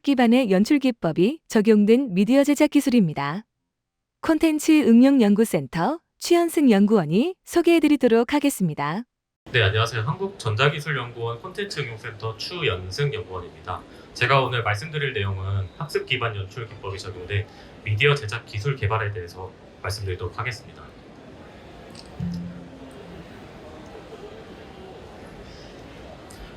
학습 기반의 연출 기법이 적용된 미디어 제작 기술입니다. 콘텐츠 응용연구센터 최현승 연구원이 소개해드리도록 하겠습니다. 네, 안녕하세요. 한국전자기술연구원 콘텐츠응용센터 추연승 연구원입니다. 제가 오늘 말씀드릴 내용은 학습 기반 연출 기법이 적용된 미디어 제작 기술 개발에 대해서 말씀드리도록 하겠습니다.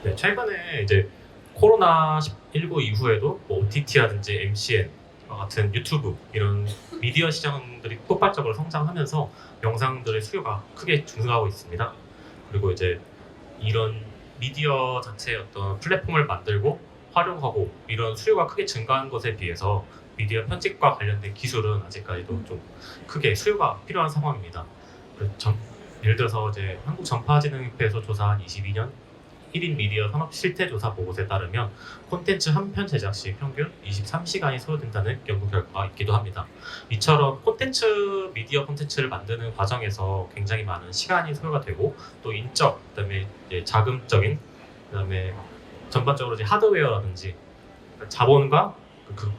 네, 최근에 이제 코로나19 이후에도 OTT라든지 MCN 같은 유튜브 이런 미디어 시장들이 폭발적으로 성장하면서 영상들의 수요가 크게 증가하고 있습니다. 그리고 이제 이런 미디어 자체의 어떤 플랫폼을 만들고 활용하고 이런 수요가 크게 증가한 것에 비해서 미디어 편집과 관련된 기술은 아직까지도 좀 크게 수요가 필요한 상황입니다. 예를 들어서 이제 한국전파진흥협회에서 조사한 22년 1인 미디어 산업 실태 조사 보고서에 따르면 콘텐츠 한 편 제작 시 평균 23시간이 소요된다는 연구 결과가 있기도 합니다. 이처럼 미디어 콘텐츠를 만드는 과정에서 굉장히 많은 시간이 소요가 되고 또 인적, 그다음에 이제 자금적인, 그다음에 전반적으로 이제 하드웨어라든지 자본과 그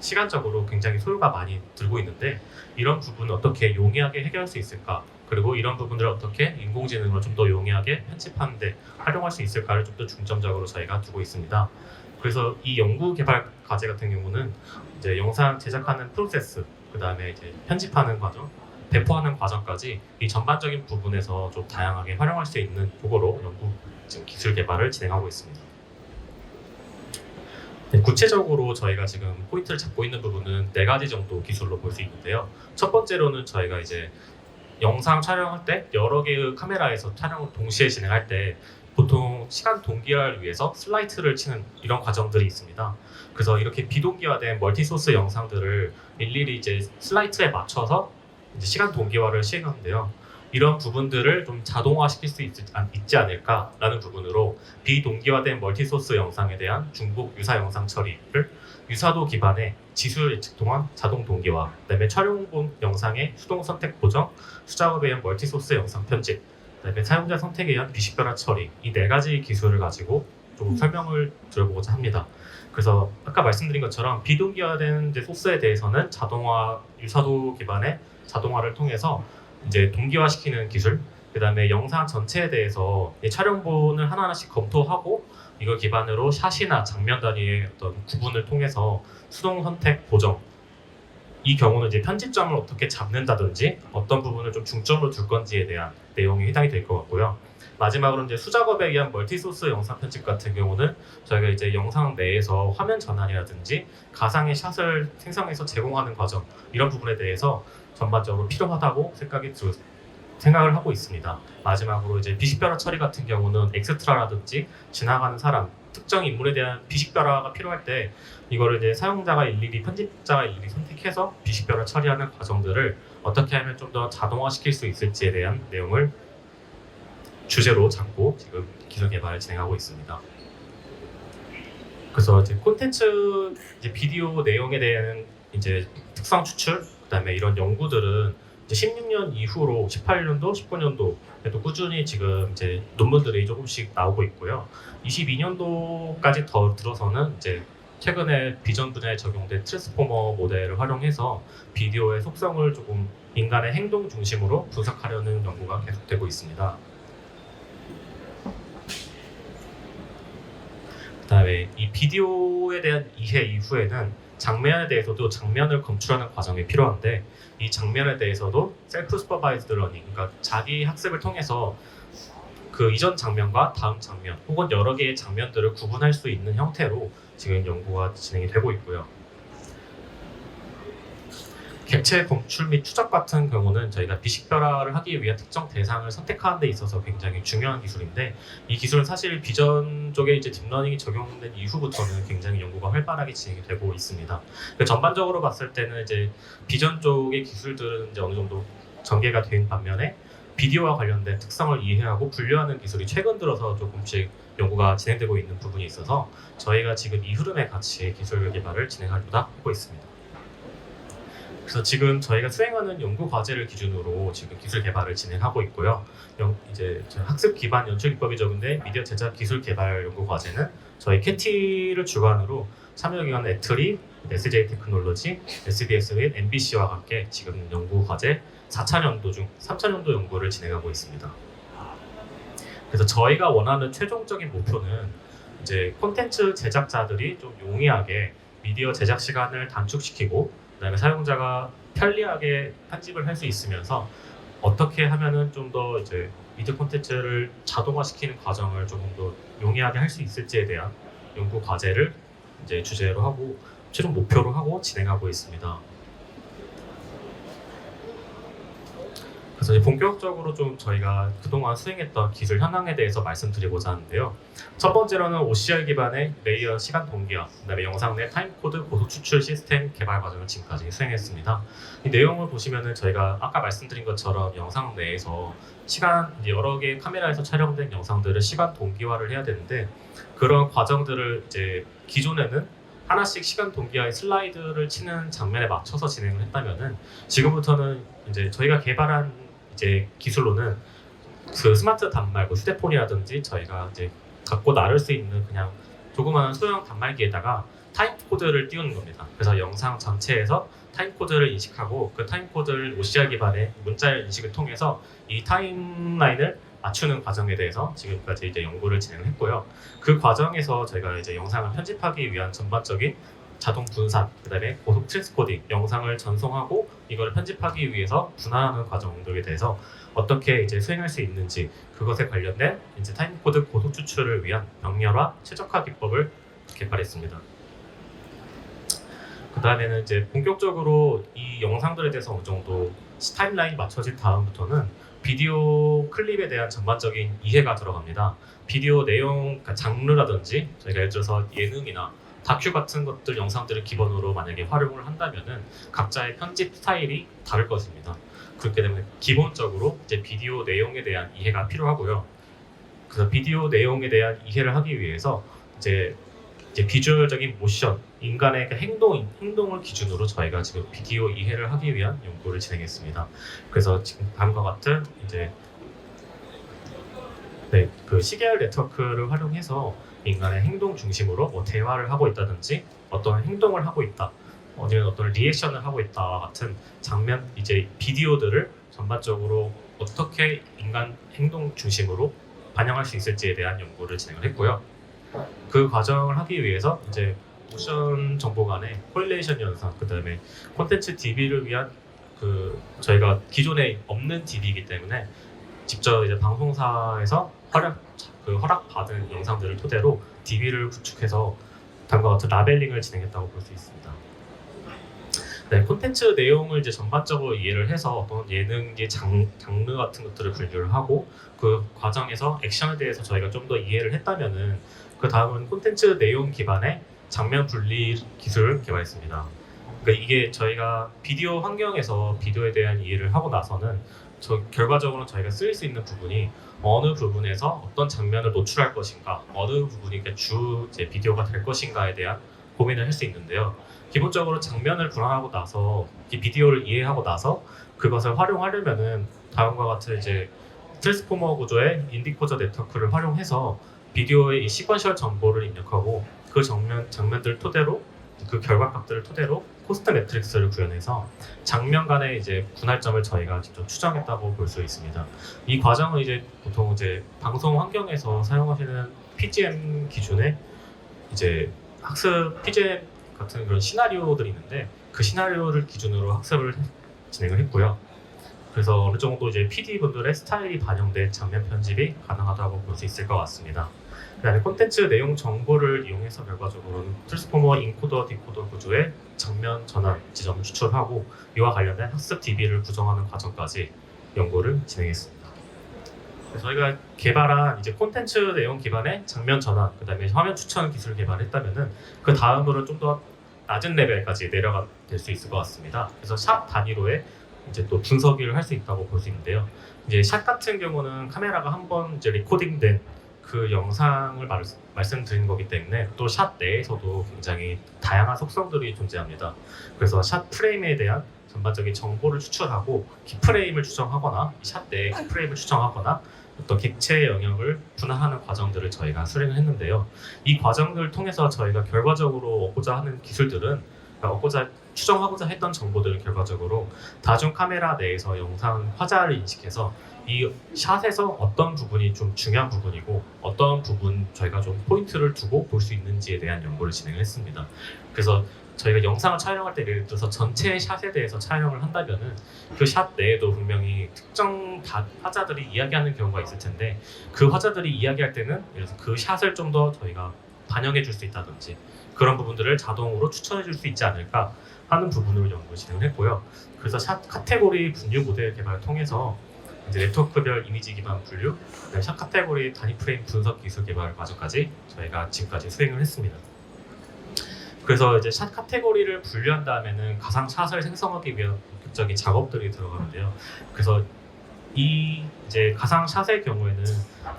시간적으로 굉장히 소요가 많이 들고 있는데 이런 부분을 어떻게 용이하게 해결할 수 있을까? 그리고 이런 부분들을 어떻게 인공지능으로 좀 더 용이하게 편집하는 데 활용할 수 있을까를 좀 더 중점적으로 저희가 두고 있습니다. 그래서 이 연구 개발 과제 같은 경우는 이제 영상 제작하는 프로세스, 그 다음에 이제 편집하는 과정, 배포하는 과정까지 이 전반적인 부분에서 좀 다양하게 활용할 수 있는 도구로 지금 기술 개발을 진행하고 있습니다. 네, 구체적으로 저희가 지금 포인트를 잡고 있는 부분은 4가지 정도 기술로 볼 수 있는데요. 첫 번째로는 저희가 이제 영상 촬영할 때 여러 개의 카메라에서 촬영을 동시에 진행할 때 보통 시간 동기화를 위해서 슬라이트를 치는 이런 과정들이 있습니다. 그래서 이렇게 비동기화된 멀티소스 영상들을 일일이 이제 슬라이트에 맞춰서 이제 시간 동기화를 시행하는데요. 이런 부분들을 좀 자동화시킬 수 있지 않을까라는 부분으로 비동기화된 멀티소스 영상에 대한 중복 유사 영상 처리를 유사도 기반의 지술 예측 동안 자동 동기화, 그다음에 촬영본 영상의 수동 선택 보정, 수작업에 의한 멀티소스 영상 편집, 그다음에 사용자 선택에 의한 비식별화 처리, 이 4가지 기술을 가지고 좀 설명을 드려보고자 합니다. 그래서 아까 말씀드린 것처럼 비동기화된 이제 소스에 대해서는 유사도 기반의 자동화를 통해서 이제 동기화시키는 기술, 그다음에 영상 전체에 대해서 촬영본을 하나하나씩 검토하고 이걸 기반으로 샷이나 장면 단위의 어떤 구분을 통해서 수동 선택 보정, 이 경우는 이제 편집점을 어떻게 잡는다든지 어떤 부분을 좀 중점으로 둘 건지에 대한 내용이 해당이 될 것 같고요. 마지막으로 이제 수작업에 의한 멀티소스 영상 편집 같은 경우는 저희가 이제 영상 내에서 화면 전환이라든지 가상의 샷을 생성해서 제공하는 과정, 이런 부분에 대해서 전반적으로 필요하다고 생각을 하고 있습니다. 마지막으로 이제 비식별화 처리 같은 경우는 엑스트라라든지 지나가는 사람, 특정 인물에 대한 비식별화가 필요할 때 이거를 이제 편집자가 일일이 선택해서 비식별화 처리하는 과정들을 어떻게 하면 좀 더 자동화시킬 수 있을지에 대한 내용을 주제로 잡고 지금 기술 개발을 진행하고 있습니다. 그래서 이제 콘텐츠 비디오 내용에 대한 이제 특성 추출, 그다음에 이런 연구들은 이제 16년 이후로 18년도, 19년도에도 꾸준히 지금 이제 논문들이 조금씩 나오고 있고요. 22년도까지 더 들어서는 이제 최근에 비전 분야에 적용된 트랜스포머 모델을 활용해서 비디오의 속성을 조금 인간의 행동 중심으로 분석하려는 연구가 계속되고 있습니다. 그다음에 이 비디오에 대한 이해 이후에는 장면에 대해서도 장면을 검출하는 과정이 필요한데 이 장면에 대해서도 셀프 슈퍼바이즈드 러닝, 그러니까 자기 학습을 통해서 그 이전 장면과 다음 장면 혹은 여러 개의 장면들을 구분할 수 있는 형태로 지금 연구가 진행이 되고 있고요. 객체 검출 및 추적 같은 경우는 저희가 비식별화를 하기 위한 특정 대상을 선택하는 데 있어서 굉장히 중요한 기술인데 이 기술은 사실 비전 쪽에 이제 딥러닝이 적용된 이후부터는 굉장히 연구가 활발하게 진행이 되고 있습니다. 전반적으로 봤을 때는 이제 비전 쪽의 기술들은 이제 어느 정도 전개가 된 반면에 비디오와 관련된 특성을 이해하고 분류하는 기술이 최근 들어서 조금씩 연구가 진행되고 있는 부분이 있어서 저희가 지금 이 흐름에 같이 기술 개발을 진행하려고 하고 있습니다. 그래서 지금 저희가 수행하는 연구 과제를 기준으로 지금 기술 개발을 진행하고 있고요. 이제 학습 기반 연출 기법이 적용된 미디어 제작 기술 개발 연구 과제는 저희 캐티를 주관으로 참여기관 애트리, SJ 테크놀로지, SBS 및 MBC와 함께 지금 연구 과제 4차 연도 중 3차 연도 연구를 진행하고 있습니다. 그래서 저희가 원하는 최종적인 목표는 이제 콘텐츠 제작자들이 좀 용이하게 미디어 제작 시간을 단축시키고 그다음에 사용자가 편리하게 편집을 할 수 있으면서 어떻게 하면은 좀 더 이제 미디어 콘텐츠를 자동화시키는 과정을 조금 더 용이하게 할 수 있을지에 대한 연구 과제를 이제 주제로 하고 최종 목표로 하고 진행하고 있습니다. 그래서 이제 본격적으로 좀 저희가 그동안 수행했던 기술 현황에 대해서 말씀드리고자 하는데요. 첫 번째로는 OCR 기반의 레이어 시간 동기화, 그다음에 영상 내 타임코드 고속 추출 시스템 개발 과정을 지금까지 수행했습니다. 이 내용을 보시면은 저희가 아까 말씀드린 것처럼 영상 내에서 시간 여러 개의 카메라에서 촬영된 영상들을 시간 동기화를 해야 되는데 그런 과정들을 이제 기존에는 하나씩 시간 동기화의 슬라이드를 치는 장면에 맞춰서 진행을 했다면은 지금부터는 이제 저희가 개발한 이제 기술로는 그 스마트 단말, 뭐 휴대폰이라든지 저희가 이제 갖고 나를 수 있는 그냥 조그마한 소형 단말기에다가 타임 코드를 띄우는 겁니다. 그래서 영상 전체에서 타임 코드를 인식하고 그 타임 코드를 OCR 기반의 문자 인식을 통해서 이 타임라인을 맞추는 과정에 대해서 지금까지 이제 연구를 진행했고요. 그 과정에서 저희가 이제 영상을 편집하기 위한 전반적인 자동 분산, 그다음에 고속 트랜스코딩, 영상을 전송하고 이거를 편집하기 위해서 분할하는 과정들에 대해서 어떻게 이제 수행할 수 있는지 그것에 관련된 이제 타임코드 고속 추출을 위한 명렬화 최적화 기법을 개발했습니다. 그 다음에는 이제 본격적으로 이 영상들에 대해서 어느 정도 타임라인이 맞춰진 다음부터는 비디오 클립에 대한 전반적인 이해가 들어갑니다. 비디오 내용, 그러니까 장르라든지 저희가 예를 들어서 예능이나 다큐 같은 것들 영상들을 기본으로 만약에 활용을 한다면은 각자의 편집 스타일이 다를 것입니다. 그렇기 때문에 기본적으로 이제 비디오 내용에 대한 이해가 필요하고요. 그래서 비디오 내용에 대한 이해를 하기 위해서 이제 비주얼적인 모션, 인간의 그 행동을 기준으로 저희가 지금 비디오 이해를 하기 위한 연구를 진행했습니다. 그래서 지금 다음과 같은 이제 그 시계열 네트워크를 활용해서 인간의 행동 중심으로 뭐 대화를 하고 있다든지 어떤 행동을 하고 있다, 아니면 어떤 리액션을 하고 있다 같은 장면 이제 비디오들을 전반적으로 어떻게 인간 행동 중심으로 반영할 수 있을지에 대한 연구를 진행을 했고요. 그 과정을 하기 위해서 이제 모션 정보 간의 코릴레이션 현상, 그다음에 콘텐츠 DB를 위한 그 저희가 기존에 없는 DB이기 때문에 직접 이제 방송사에서 허락받은 영상들을 토대로 DB를 구축해서 다음과 같은 라벨링을 진행했다고 볼 수 있습니다. 네, 콘텐츠 내용을 이제 전반적으로 이해를 해서 어떤 예능의 장르 같은 것들을 분류를 하고 그 과정에서 액션에 대해서 저희가 좀 더 이해를 했다면은 그 다음은 콘텐츠 내용 기반의 장면 분리 기술을 개발했습니다. 그러니까 이게 저희가 비디오 환경에서 비디오에 대한 이해를 하고 나서는 결과적으로 저희가 쓸 수 있는 부분이 어느 부분에서 어떤 장면을 노출할 것인가, 어느 부분이 주 이제 비디오가 될 것인가에 대한 고민을 할 수 있는데요. 기본적으로 장면을 분할하고 나서 이 비디오를 이해하고 나서 그것을 활용하려면은 다음과 같은 이제 트랜스포머 구조의 인디코더 네트워크를 활용해서 비디오의 이 시퀀셜 정보를 입력하고 그 장면들 토대로 그 결과값들을 토대로 코스트 매트릭스를 구현해서 장면 간의 이제 분할점을 저희가 직접 추정했다고 볼 수 있습니다. 이 과정은 이제 보통 이제 방송 환경에서 사용하시는 PGM 기준의 이제 학습 PGM 같은 그런 시나리오들이 있는데 그 시나리오를 기준으로 학습을 진행을 했고요. 그래서 어느 정도 이제 PD 분들의 스타일이 반영된 장면 편집이 가능하다고 볼 수 있을 것 같습니다. 그다음에 콘텐츠 내용 정보를 이용해서 결과적으로는 트랜스포머 인코더 디코더 구조의 장면 전환 지점을 추출하고 이와 관련된 학습 DB를 구성하는 과정까지 연구를 진행했습니다. 저희가 개발한 이제 콘텐츠 내용 기반의 장면 전환, 그다음에 화면 추천 기술을 개발했다면은 그 다음으로 좀 더 낮은 레벨까지 내려가 될 수 있을 것 같습니다. 그래서 샷 단위로의 이제 또 분석을 할 수 있다고 볼 수 있는데요. 이제 샷 같은 경우는 카메라가 한번 이제 리코딩된 그 영상을 말씀드린 거기 때문에 또 샷 내에서도 굉장히 다양한 속성들이 존재합니다. 그래서 샷 프레임에 대한 전반적인 정보를 추출하고 키프레임을 추정하거나 샷 내에 키프레임을 추정하거나 어떤 객체 영역을 분할하는 과정들을 저희가 수행을 했는데요. 이 과정들을 통해서 저희가 결과적으로 얻고자 하는 기술들은 추정하고자 했던 정보들은 결과적으로 다중 카메라 내에서 영상 화자를 인식해서 이 샷에서 어떤 부분이 좀 중요한 부분이고 어떤 부분 저희가 좀 포인트를 두고 볼 수 있는지에 대한 연구를 진행했습니다. 그래서 저희가 영상을 촬영할 때 예를 들어서 전체 샷에 대해서 촬영을 한다면은 그 샷 내에도 분명히 특정 화자들이 이야기하는 경우가 있을 텐데 그 화자들이 이야기할 때는 예를 들어서 그 샷을 좀 더 저희가 반영해 줄 수 있다든지 그런 부분들을 자동으로 추천해 줄 수 있지 않을까 하는 부분으로 연구 진행을 했고요. 그래서 샷 카테고리 분류 모델 개발을 통해서 이제 네트워크별 이미지 기반 분류, 그다음에 샷 카테고리 단위 프레임 분석 기술 개발 과정까지 저희가 지금까지 수행을 했습니다. 그래서 이제 샷 카테고리를 분류한 다음에는 가상 샷을 생성하기 위한 본격적인 작업들이 들어가는데요. 그래서 이 이제 가상 샷의 경우에는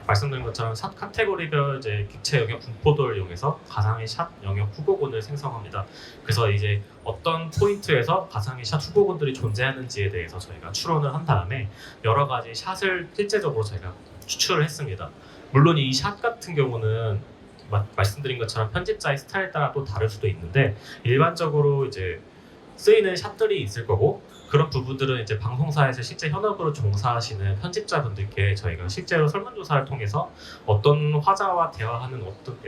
말씀드린 것처럼 샷 카테고리별 이제 객체 영역 분포도를 이용해서 가상의 샷 영역 후보군을 생성합니다. 그래서 이제 어떤 포인트에서 가상의 샷 후보군들이 존재하는지에 대해서 저희가 추론을 한 다음에 여러 가지 샷을 실제적으로 저희가 추출을 했습니다. 물론 이 샷 같은 경우는 말씀드린 것처럼 편집자의 스타일에 따라 또 다를 수도 있는데 일반적으로 이제 쓰이는 샷들이 있을 거고 그런 부분들은 이제 방송사에서 실제 현업으로 종사하시는 편집자분들께 저희가 실제로 설문조사를 통해서 어떤 화자와 대화하는 어떤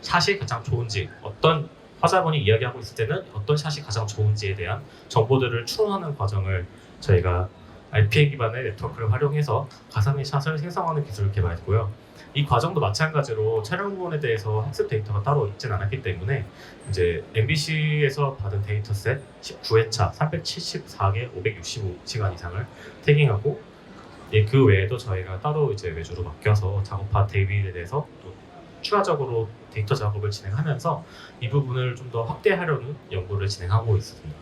샷이 가장 좋은지 어떤 화자분이 이야기하고 있을 때는 어떤 샷이 가장 좋은지에 대한 정보들을 추론하는 과정을 저희가 RPA 기반의 네트워크를 활용해서 가상의 샷을 생성하는 기술을 개발했고요. 이 과정도 마찬가지로 촬영 부분에 대해서 학습 데이터가 따로 있지는 않았기 때문에 이제 MBC에서 받은 데이터셋 19회차 374개 565시간 이상을 태깅하고 그 외에도 저희가 따로 이제 외주로 맡겨서 작업한 데이비에 대해서 또 추가적으로 데이터 작업을 진행하면서 이 부분을 좀 더 확대하려는 연구를 진행하고 있습니다.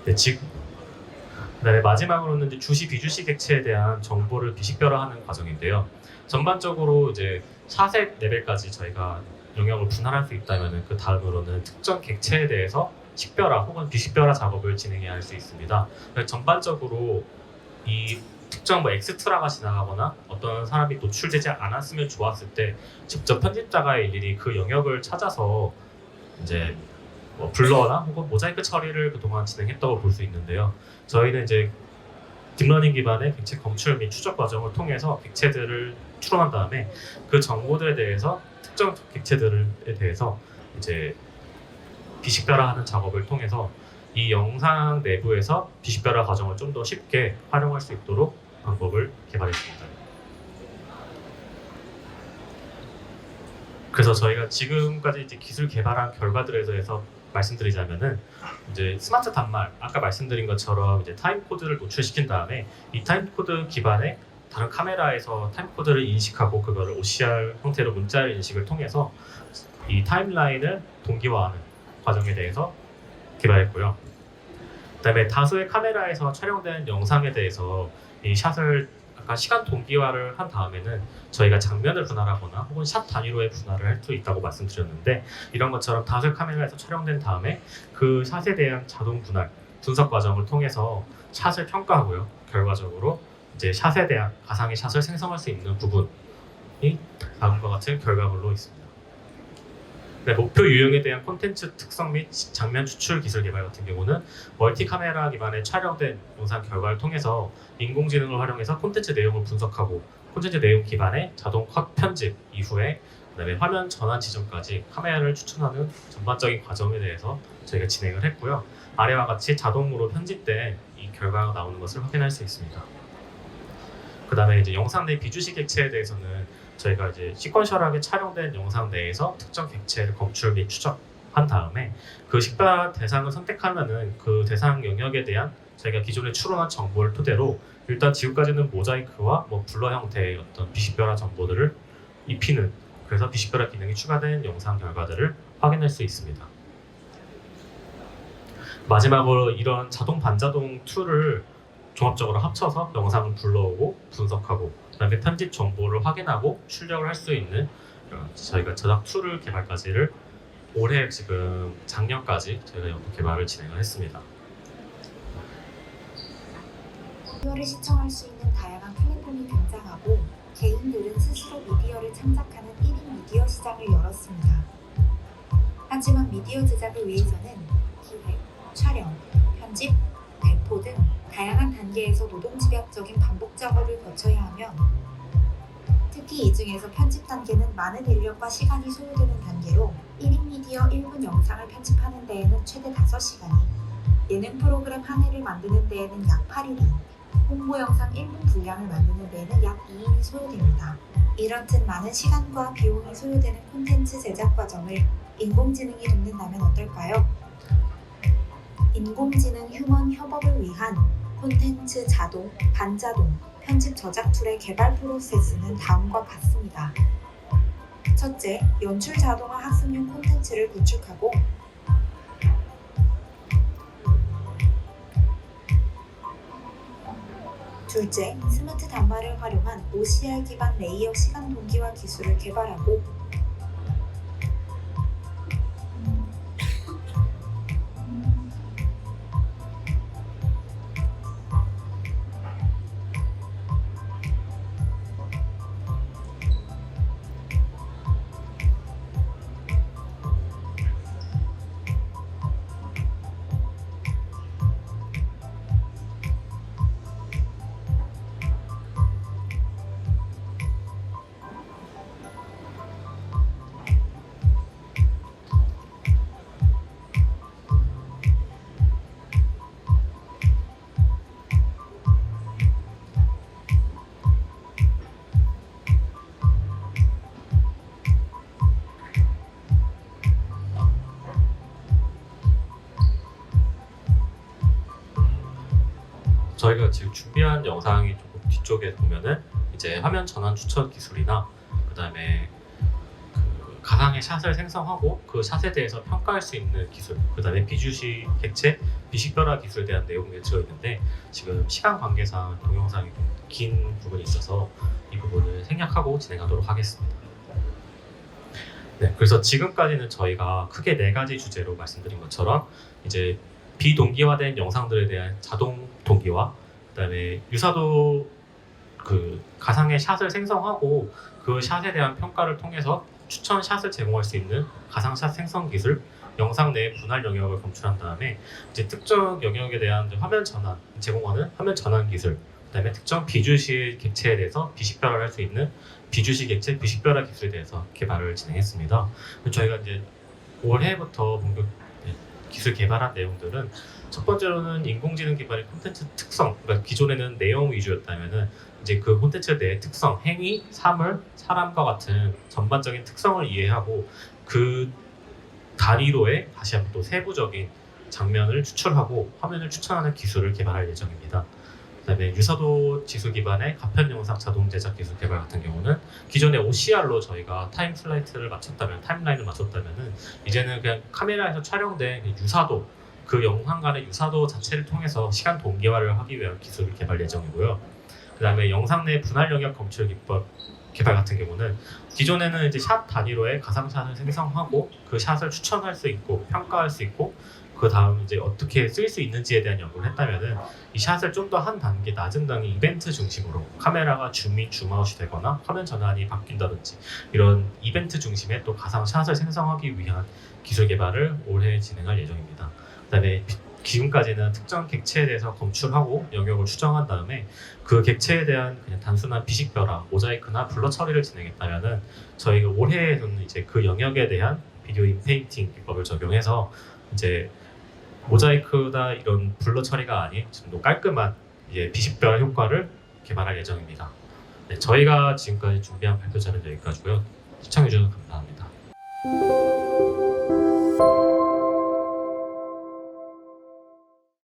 네, 그다음에 마지막으로는 이제 주시 비주시 객체에 대한 정보를 비식별화하는 과정인데요. 전반적으로 이제 샷의 레벨까지 저희가 영역을 분할할 수 있다면 그 다음으로는 특정 객체에 대해서 식별화 혹은 비식별화 작업을 진행해야 할 수 있습니다. 전반적으로 이 특정 엑스트라가 지나가거나 어떤 사람이 노출되지 않았으면 좋았을 때 직접 편집자가 일일이 그 영역을 찾아서 이제 블러나 혹은 모자이크 처리를 그동안 진행했다고 볼 수 있는데요. 저희는 이제 딥러닝 기반의 객체 검출 및 추적 과정을 통해서 객체들을 추론한 다음에 그 정보들에 대해서 특정 객체들에 대해서 이제 비식별화하는 작업을 통해서 이 영상 내부에서 비식별화 과정을 좀 더 쉽게 활용할 수 있도록 방법을 개발했습니다. 그래서 저희가 지금까지 이제 기술 개발한 결과들에 대해서 말씀드리자면은 이제 스마트 단말 아까 말씀드린 것처럼 이제 타임 코드를 노출시킨 다음에 이 타임 코드 기반의 다른 카메라에서 타임 코드를 인식하고 그거를 OCR 형태로 문자 인식을 통해서 이 타임라인을 동기화하는 과정에 대해서 개발했고요. 그다음에 다수의 카메라에서 촬영된 영상에 대해서 이 샷을 아까 시간 동기화를 한 다음에는 저희가 장면을 분할하거나 혹은 샷 단위로의 분할을 할 수 있다고 말씀드렸는데 이런 것처럼 다수의 카메라에서 촬영된 다음에 그 샷에 대한 자동 분할 분석 과정을 통해서 샷을 평가하고요. 결과적으로 이제 샷에 대한 가상의 샷을 생성할 수 있는 부분이 다음과 같은 결과물로 있습니다. 네, 목표 유형에 대한 콘텐츠 특성 및 장면 추출 기술 개발 같은 경우는 멀티 카메라 기반의 촬영된 영상 결과를 통해서 인공지능을 활용해서 콘텐츠 내용을 분석하고 콘텐츠 내용 기반의 자동 컷 편집 이후에 그다음에 화면 전환 지점까지 카메라를 추천하는 전반적인 과정에 대해서 저희가 진행을 했고요. 아래와 같이 자동으로 편집된 이 결과가 나오는 것을 확인할 수 있습니다. 그다음에 이제 영상 내 비주시 객체에 대해서는 저희가 이제 시퀀셜하게 촬영된 영상 내에서 특정 객체를 검출 및 추적한 다음에 그 식별 대상을 선택하면은 그 대상 영역에 대한 저희가 기존에 추론한 정보를 토대로 일단 지금까지는 모자이크와 블러 형태의 어떤 비식별화 정보들을 입히는 그래서 비식별화 기능이 추가된 영상 결과들을 확인할 수 있습니다. 마지막으로 이런 자동 반자동 툴을 종합적으로 합쳐서 영상을 불러오고 분석하고 그다음에 편집 정보를 확인하고 출력을 할 수 있는 저희가 제작 툴을 개발까지를 올해 지금 작년까지 저희가 연구 개발을 진행을 했습니다. 비디오를 시청할 수 있는 다양한 플랫폼이 등장하고 개인들은 스스로 미디어를 창작하는 1인 미디어 시장을 열었습니다. 하지만 미디어 제작을 위해서는 기획, 촬영, 편집, 배포 등 다양한 단계에서 노동집약적인 반복 작업을 거쳐야 하며 특히 이 중에서 편집 단계는 많은 인력과 시간이 소요되는 단계로 1인 미디어 1분 영상을 편집하는 데에는 최대 5시간이, 예능 프로그램 한 회를 만드는 데에는 약 8일이, 홍보 영상 1분 분량을 만드는 데에는 약 2일이 소요됩니다. 이렇듯 많은 시간과 비용이 소요되는 콘텐츠 제작 과정을 인공지능이 돕는다면 어떨까요? 인공지능 휴먼 협업을 위한 콘텐츠 자동, 반자동, 편집 저작 툴의 개발 프로세스는 다음과 같습니다. 첫째, 연출 자동화 학습용 콘텐츠를 구축하고 둘째, 스마트 단말을 활용한 OCR 기반 레이어 시간 동기화 기술을 개발하고 저희가 지금 준비한 영상이 조금 뒤쪽에 보면은 이제 화면 전환 추천 기술이나 그다음에 그 가상의 샷을 생성하고 그 샷에 대해서 평가할 수 있는 기술, 그다음에 비주시 객체, 비식별화 기술에 대한 내용이 들어 있는데 지금 시간 관계상 동영상이 좀 긴 부분이 있어서 이 부분을 생략하고 진행하도록 하겠습니다. 네, 그래서 지금까지는 저희가 크게 4가지 주제로 말씀드린 것처럼 이제 비동기화된 영상들에 대한 자동 동기화, 그다음에 유사도 그 가상의 샷을 생성하고 그 샷에 대한 평가를 통해서 추천 샷을 제공할 수 있는 가상 샷 생성 기술, 영상 내 분할 영역을 검출한 다음에 이제 특정 영역에 대한 이제 화면 전환 제공하는 화면 전환 기술, 그다음에 특정 비주시 객체에 대해서 비식별화를 할 수 있는 비주시 객체 비식별화 기술에 대해서 개발을 진행했습니다. 저희가 이제 올해부터 본격 기술 개발한 내용들은 첫 번째로는 인공지능 기반의 콘텐츠 특성, 그러니까 기존에는 내용 위주였다면은 이제 그 콘텐츠 내의 특성, 행위, 사물, 사람과 같은 전반적인 특성을 이해하고 그 단위로의 다시 한번 또 세부적인 장면을 추출하고 화면을 추천하는 기술을 개발할 예정입니다. 그다음에 유사도 지수 기반의 가편 영상 자동 제작 기술 개발 같은 경우는 기존에 OCR로 저희가 타임 슬라이트를 맞췄다면 타임라인을 맞췄다면은 이제는 그냥 카메라에서 촬영된 유사도 그 영상 간의 유사도 자체를 통해서 시간 동기화를 하기 위한 기술을 개발 예정이고요. 그다음에 영상 내 분할 영역 검출 기법 개발 같은 경우는 기존에는 이제 샷 단위로의 가상샷을 생성하고 그 샷을 추천할 수 있고 평가할 수 있고 그 다음 이제 어떻게 쓸 수 있는지에 대한 연구를 했다면은 이 샷을 좀 더 한 단계 낮은 단계 이벤트 중심으로 카메라가 줌인 줌아웃이 되거나 화면 전환이 바뀐다든지 이런 이벤트 중심의 또 가상 샷을 생성하기 위한 기술 개발을 올해 진행할 예정입니다. 그다음에 지금까지는 특정 객체에 대해서 검출하고 영역을 추정한 다음에 그 객체에 대한 그냥 단순한 비식별화, 모자이크나 블러 처리를 진행했다면은 저희가 올해에는 이제 그 영역에 대한 비디오 인페인팅 기법을 적용해서 이제 모자이크나 이런 블러 처리가 아닌 좀 더 깔끔한 이제 비식별 효과를 개발할 예정입니다. 네, 저희가 지금까지 준비한 발표 자료는 여기까지고요. 시청해주셔서 감사합니다.